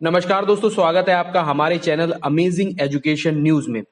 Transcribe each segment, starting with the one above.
नमस्कार दोस्तों, स्वागत है आपका हमारे चैनल अमेजिंग एजुकेशन न्यूज में।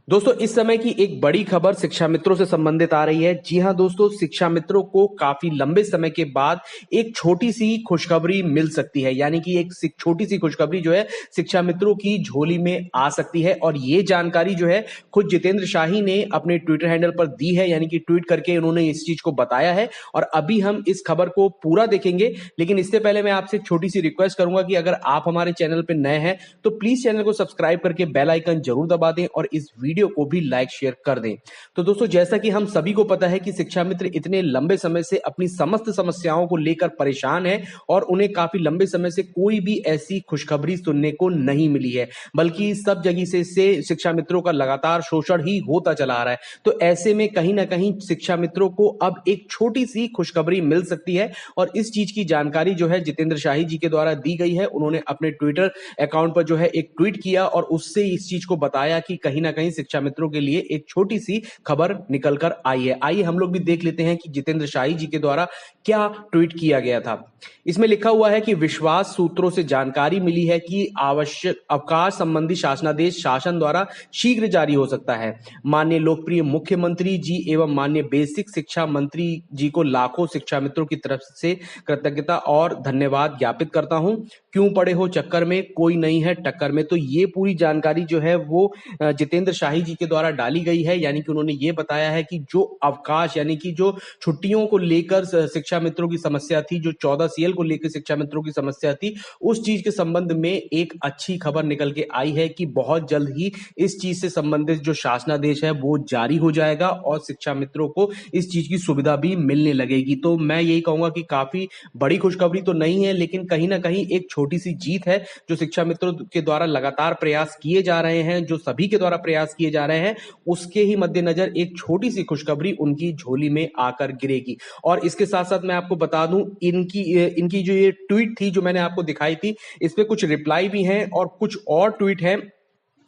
दोस्तों, इस समय की एक बड़ी खबर शिक्षा मित्रों से संबंधित आ रही है। जी हां दोस्तों, शिक्षा मित्रों को काफी लंबे समय के बाद एक छोटी सी खुशखबरी मिल सकती है, यानी कि एक छोटी सी खुशखबरी जो है शिक्षा मित्रों की झोली में आ सकती है। और ये जानकारी जो है खुद जितेंद्र शाही ने अपने ट्विटर हैंडल पर दी है, यानी कि ट्वीट करके उन्होंने इस चीज को बताया है। और अभी हम इस खबर को पूरा देखेंगे, लेकिन इससे पहले मैं आपसे एक छोटी सी रिक्वेस्ट करूंगा कि अगर आप हमारे चैनल पर नए हैं तो प्लीज चैनल को सब्सक्राइब करके बेल आइकन जरूर दबा दें और इस वीडियो को भी लाइक शेयर कर दें। तो दोस्तों, जैसा कि हम सभी को पता है कि शिक्षा मित्र इतने लंबे समय से अपनी समस्त समस्याओं को लेकर परेशान है और उन्हें काफी लंबे समय से कोई भी ऐसी खुशखबरी सुनने को नहीं मिली है, बल्कि सब जगह से शिक्षा मित्रों का लगातार शोषण ही होता चला आ रहा है। तो ऐसे में कहीं ना कहीं शिक्षा मित्रों को अब एक छोटी सी खुशखबरी मिल सकती है और इस चीज की जानकारी जो है जितेंद्र शाही जी के द्वारा दी गई है। उन्होंने अपने ट्विटर अकाउंट पर जो है एक ट्वीट किया और उससे इस चीज को बताया कि कहीं ना कहीं शिक्षा मित्रों के लिए एक छोटी सी खबर निकल कर आई है। आइए हम लोग भी देख लेते हैं कि जितेंद्र शाही जी के द्वारा क्या ट्वीट किया गया था। इसमें लिखा हुआ है कि विश्वास सूत्रों से जानकारी मिली है कि आवश्यक अवकाश संबंधी शासनादेश शासन द्वारा शीघ्र जारी हो सकता है। माननीय लोकप्रिय मुख्यमंत्री जी एवं माननीय बेसिक शिक्षा मंत्री जी को लाखों शिक्षा मित्रों की तरफ से कृतज्ञता और धन्यवाद ज्ञापित करता हूं। क्यों पड़े हो चक्कर में, कोई नहीं है टक्कर में। तो ये पूरी जानकारी जो है वो जितेंद्र शाही जी के द्वारा डाली गई है, यानी कि उन्होंने ये बताया है कि जो अवकाश यानी कि जो छुट्टियों को लेकर शिक्षा मित्रों की समस्या थी, जो 14 सीएल को लेकर शिक्षा मित्रों की समस्या थी, उस चीज के संबंध में एक अच्छी खबर निकल के आई है कि बहुत जल्द ही इस चीज से संबंधित जो शासनादेश है वो जारी हो जाएगा और शिक्षा मित्रों को इस चीज की सुविधा भी मिलने लगेगी। तो मैं यही कहूंगा कि काफी बड़ी खुशखबरी तो नहीं है, लेकिन कहीं ना कहीं एक छोटी सी जीत है जो शिक्षा मित्रों के द्वारा लगातार प्रयास किए जा रहे हैं, जो सभी के द्वारा प्रयास किए जा रहे हैं, उसके ही मद्देनजर एक छोटी सी खुशखबरी उनकी झोली में आकर गिरेगी। और इसके साथ साथ मैं आपको बता दूं, इनकी जो ये ट्वीट थी जो मैंने आपको दिखाई थी, इस पे कुछ रिप्लाई भी हैं और कुछ और ट्वीट हैं,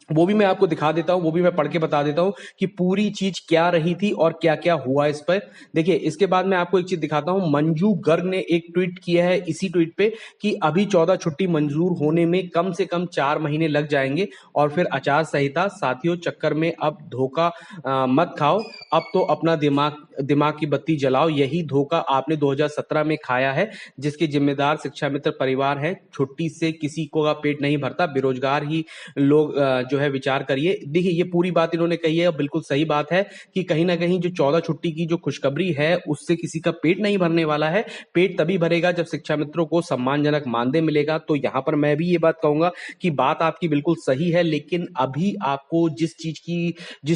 वो भी मैं आपको दिखा देता हूं, वो भी मैं पढ़ के बता देता हूं कि पूरी चीज क्या रही थी और क्या क्या हुआ इस पर। देखिए, इसके बाद मैं आपको एक चीज दिखाता हूं। मंजू गर्ग ने एक ट्वीट किया है इसी ट्वीट पे कि अभी 14 छुट्टी मंजूर होने में कम से कम 4 महीने लग जाएंगे और फिर आचार संहिता। साथियों, चक्कर में अब धोखा मत खाओ, अब तो अपना दिमाग की बत्ती जलाओ। यही धोखा आपने 2017 में खाया है, जिसके जिम्मेदार शिक्षा मित्र परिवार है। छुट्टी से किसी को का पेट नहीं भरता, बेरोजगार ही लोग जो है विचार करिए। देखिए, ये पूरी बात इन्होंने कही है, बिल्कुल सही बात है कि कहीं ना कहीं जो 14 छुट्टी की जो खुशखबरी है उससे किसी का पेट नहीं भरने वाला है। पेट तभी भरेगा जब शिक्षा मित्रों को सम्मानजनक मानदेय मिलेगा। तो यहां पर मैं भी ये बात कहूंगा कि बात आपकी बिल्कुल सही है, लेकिन अभी आपको जिस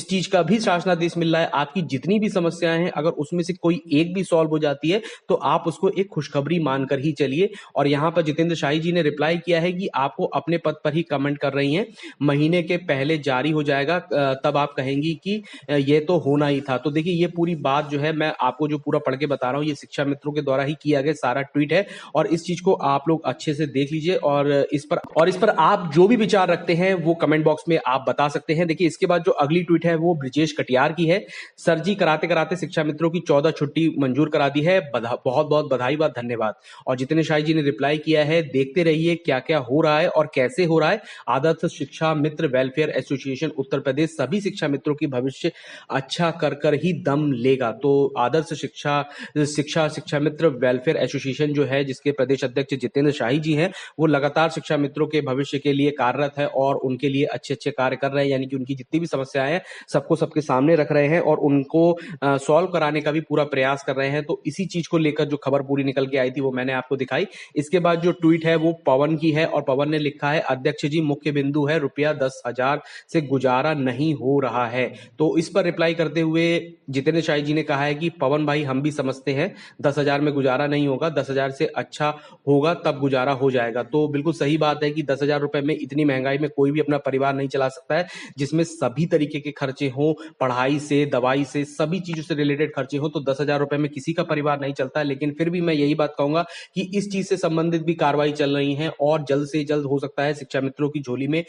चीज का भी शासनादेश मिल रहा है, आपकी जितनी भी समस्याएं हैं, अगर उसमें से कोई एक भी सॉल्व हो जाती है तो आप उसको एक खुशखबरी मानकर ही चलिए। और यहां पर जितेंद्र शाही जी ने रिप्लाई किया है कि आपको अपने पद पर ही कमेंट कर रही हैं, महीने के पहले जारी हो जाएगा, तब आप कहेंगी कि ये तो होना ही था। तो देखिए, ये पूरी बात जो है मैं आपको जो पूरा पढ़ के बता रहा हूं, ये शिक्षा मित्रों के द्वारा ही किया गया सारा ट्वीट है और इस चीज को आप लोग अच्छे से देख लीजिए और इस पर आप जो भी विचार रखते हैं वो कमेंट बॉक्स में आप बता सकते हैं। देखिए, इसके बाद जो अगली ट्वीट है वो ब्रिजेश कटियार की है। सर जी, कराते कराते शिक्षा मित्रों की 14 छुट्टी मंजूर करा दी है, बहुत बहुत बधाई व धन्यवाद। और जितेंद्र शाही जी ने रिप्लाई किया है, देखते रहिए क्या क्या हो रहा है और कैसे हो रहा है। आदर्श शिक्षा मित्र वेलफेयर एसोसिएशन उत्तर प्रदेश सभी शिक्षा मित्रों की भविष्य अच्छा कर कर ही दम लेगा। तो आदर्श शिक्षा मित्र वेलफेयर एसोसिएशन जो है, जिसके प्रदेश अध्यक्ष जितेंद्र शाही जी हैं, वो लगातार शिक्षा मित्रों के भविष्य के लिए कार्यरत है और उनके लिए अच्छे अच्छे कार्य कर रहे हैं, यानी कि उनकी जितनी भी समस्याएं हैं सबको सबके सामने रख रहे हैं और उनको सॉल्व कराने का भी पूरा प्रयास कर रहे हैं। तो इसी चीज को लेकर जो खबर पूरी निकल के आई थी वो मैंने आपको दिखाई। इसके बाद जो ट्वीट है वो पवन की है और पवन ने लिखा है, अध्यक्ष जी, मुख्य बिंदु है रुपया 10,000 से गुजारा नहीं हो रहा है। तो इस पर रिप्लाई करते हुए जितेंद्र शाही जी ने कहा है कि पवन भाई, हम भी समझते हैं 10,000 में गुजारा नहीं होगा, 10,000 से अच्छा होगा तब गुजारा हो जाएगा। तो बिल्कुल सही बात है कि 10,000 रुपए में इतनी महंगाई में कोई भी अपना परिवार नहीं चला सकता है, जिसमें सभी तरीके के खर्चे हों, पढ़ाई से दवाई से सभी चीजों से रिलेटेड खर्चे हो। तो 10,000 रुपए में किसी का परिवार नहीं चलता है। लेकिन फिर भी मैं यही बात कहूंगा कि इस चीज से संबंधित भी कार्रवाई चल रही है और जल्द से जल्द हो सकता है शिक्षा मित्रों की झोली में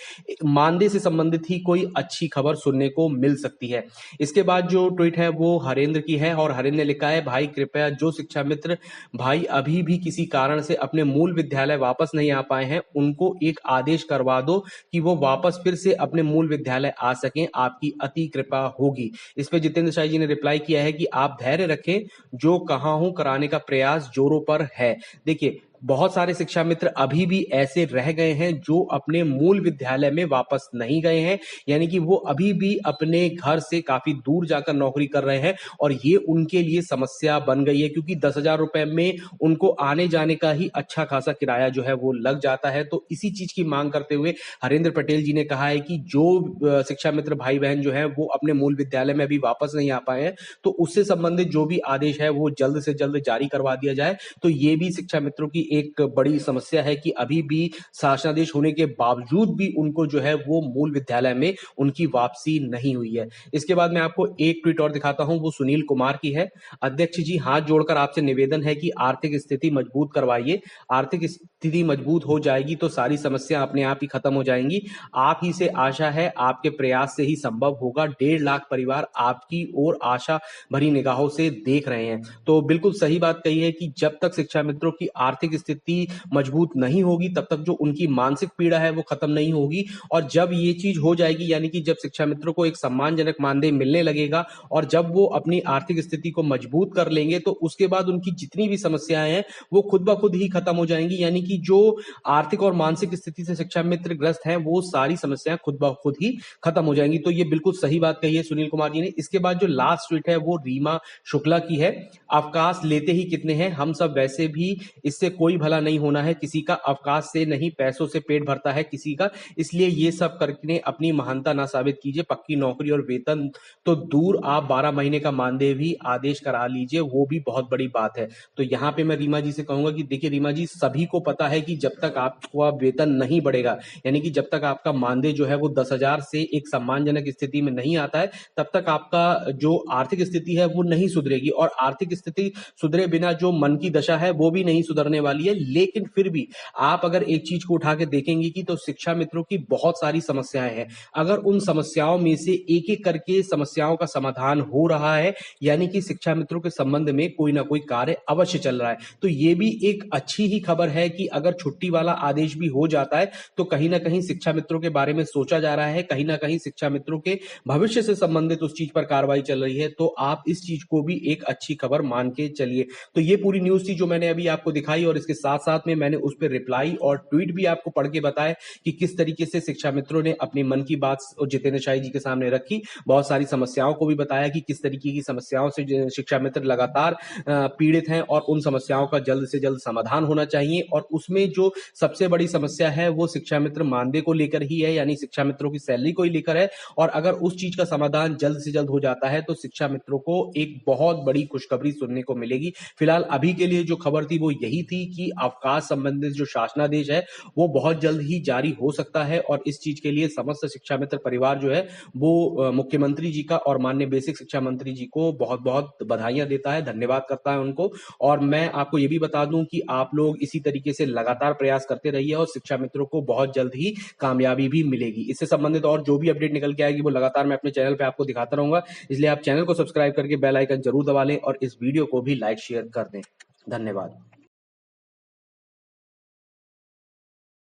मानदेय से संबंधित ही कोई अच्छी खबर सुनने को मिल सकती है। इसके बाद जो ट्वीट है वो हरेंद्र की है और हरेंद्र ने लिखा है, भाई कृपया जो शिक्षा मित्र भाई अभी भी किसी कारण से अपने मूल विद्यालय वापस नहीं आ पाए हैं, उनको एक आदेश करवा दो कि वो वापस फिर से अपने मूल विद्यालय आ सकें, आपकी अति कृपा होगी। इस पे जितेंद्र शाही जी ने रिप्लाई किया है कि आप धैर्य रखें, जो कहा हूं कराने का प्रयास जोरों पर है। देखिए, बहुत सारे शिक्षा मित्र अभी भी ऐसे रह गए हैं जो अपने मूल विद्यालय में वापस नहीं गए हैं, यानी कि वो अभी भी अपने घर से काफी दूर जाकर नौकरी कर रहे हैं और ये उनके लिए समस्या बन गई है, क्योंकि 10,000 रुपए में उनको आने जाने का ही अच्छा खासा किराया जो है वो लग जाता है। तो इसी चीज की मांग करते हुए हरेंद्र पटेल जी ने कहा है कि जो शिक्षा मित्र भाई बहन जो है वो अपने मूल विद्यालय में अभी वापस नहीं आ पाए हैं, तो उससे संबंधित जो भी आदेश है वो जल्द से जल्द जारी करवा दिया जाए। तो ये भी शिक्षा मित्रों की एक बड़ी समस्या है कि अभी भी शासनादेश होने के बावजूद भी उनको जो है वो मूल विद्यालय में उनकी वापसी नहीं हुई है। इसके बाद मैं आपको एक ट्वीट और दिखाता हूं, वो सुनील कुमार की है। अध्यक्ष जी, हाथ जोड़कर आपसे निवेदन है कि आर्थिक स्थिति मजबूत करवाइए। आर्थिक स्थिति मजबूत हो जाएगी तो सारी समस्या अपने आप ही खत्म हो जाएंगी। आप ही से आशा है, आपके प्रयास से ही संभव होगा। 1.5 लाख परिवार आपकी ओर आशा भरी निगाहों से देख रहे हैं। तो बिल्कुल सही बात कही है कि जब तक शिक्षा मित्रों की आर्थिक स्थिति मजबूत नहीं होगी तब तक जो उनकी मानसिक पीड़ा है वो खत्म नहीं होगी। और जब ये चीज हो जाएगी, यानी कि जब शिक्षा मित्रों को एक सम्मानजनक मानदेय मिलने लगेगा और जब वो अपनी आर्थिक स्थिति को मजबूत कर लेंगे, तो उसके बाद उनकी जितनी भी समस्याएं हैं वो खुद ब खुद ही खत्म हो जाएंगी। यानी कि जो आर्थिक और मानसिक स्थिति से शिक्षा मित्र ग्रस्त हैं वो सारी समस्याएं खुद ब खुद ही खत्म हो जाएंगी। तो ये बिल्कुल सही बात कही है सुनील कुमार जी ने। इसके बाद जो लास्ट ट्वीट है वो रीमा शुक्ला की है। अवकाश लेते ही कितने हैं, हम सब वैसे भी, इससे कोई भला नहीं होना है किसी का। अवकाश से नहीं, पैसों से पेट भरता है किसी का, इसलिए ये सब करके अपनी महानता ना साबित कीजिए। पक्की नौकरी और वेतन तो दूर, आप 12 महीने का मानदेय भी आदेश करा लीजिए, वो भी बहुत बड़ी बात है। तो यहाँ पे मैं रीमा जी से कहूंगा कि देखिए रीमा जी, सभी को पता है कि जब तक आपका वेतन नहीं बढ़ेगा, यानी कि जब तक आपका मानदेय जो है वो 10,000 से एक सम्मानजनक स्थिति में नहीं आता है, तब तक आपका जो आर्थिक स्थिति है वो नहीं सुधरेगी। और आर्थिक स्थिति सुधरे बिना जो मन की दशा है वो भी नहीं सुधरने वाली है। लेकिन फिर भी आप अगर एक चीज को उठा के देखेंगे कि तो शिक्षा मित्रों की बहुत सारी समस्याएं हैं। अगर उन समस्याओं में से एक एक करके समस्याओं का समाधान हो रहा है, यानी कि शिक्षा मित्रों के संबंध में कोई ना कोई कार्य अवश्य चल रहा है। तो ये भी एक अच्छी ही खबर है कि अगर छुट्टी वाला आदेश भी हो जाता है तो कहीं ना कहीं शिक्षा मित्रों के बारे में सोचा जा रहा है, कहीं ना कहीं शिक्षा मित्रों के भविष्य से संबंधित उस चीज पर कार्रवाई चल रही है। तो आप इस चीज को भी एक अच्छी खबर मान के चलिए। तो ये पूरी न्यूज थी जो मैंने अभी आपको दिखाई, और इसके साथ साथ में मैंने उस पर रिप्लाई और ट्वीट भी आपको पढ़ के बताया कि किस तरीके से शिक्षा मित्रों ने अपने मन की बात जितेंद्र शाही जी के सामने रखी। बहुत सारी समस्याओं को भी बताया कि किस तरीके की समस्याओं से शिक्षा मित्र लगातार पीड़ित हैं और उन समस्याओं का जल्द से जल्द समाधान होना चाहिए। और उसमें जो सबसे बड़ी समस्या है वो शिक्षा मित्र मानदेय को लेकर ही है, यानी शिक्षा मित्रों की सैलरी को ही लेकर है। और अगर उस चीज का समाधान जल्द से जल्द हो जाता है तो शिक्षा मित्रों को एक बहुत बड़ी खुशखबरी सुनने को मिलेगी। फिलहाल अभी के लिए जो खबर थी वो यही थी कि अवकाश संबंधित जो शासनादेश है वो बहुत जल्द ही जारी हो सकता है। और इस चीज के लिए समस्त शिक्षा मित्र परिवार जो है वो मुख्यमंत्री जी का और माननीय बेसिक शिक्षा मंत्री जी को बहुत बहुत बधाइयां देता है, धन्यवाद करता है उनको। और मैं आपको ये भी बता दूं कि आप लोग इसी तरीके से लगातार प्रयास करते रहिए और शिक्षा मित्रों को बहुत जल्द ही कामयाबी भी मिलेगी। इससे संबंधित और जो भी अपडेट निकल के आएगी वो लगातार मैं अपने चैनल पे आपको दिखाता रहूंगा, इसलिए आप चैनल को सब्सक्राइब करके बेल आइकन जरूर दबा लें और इस वीडियो को भी लाइक शेयर कर दें। धन्यवाद।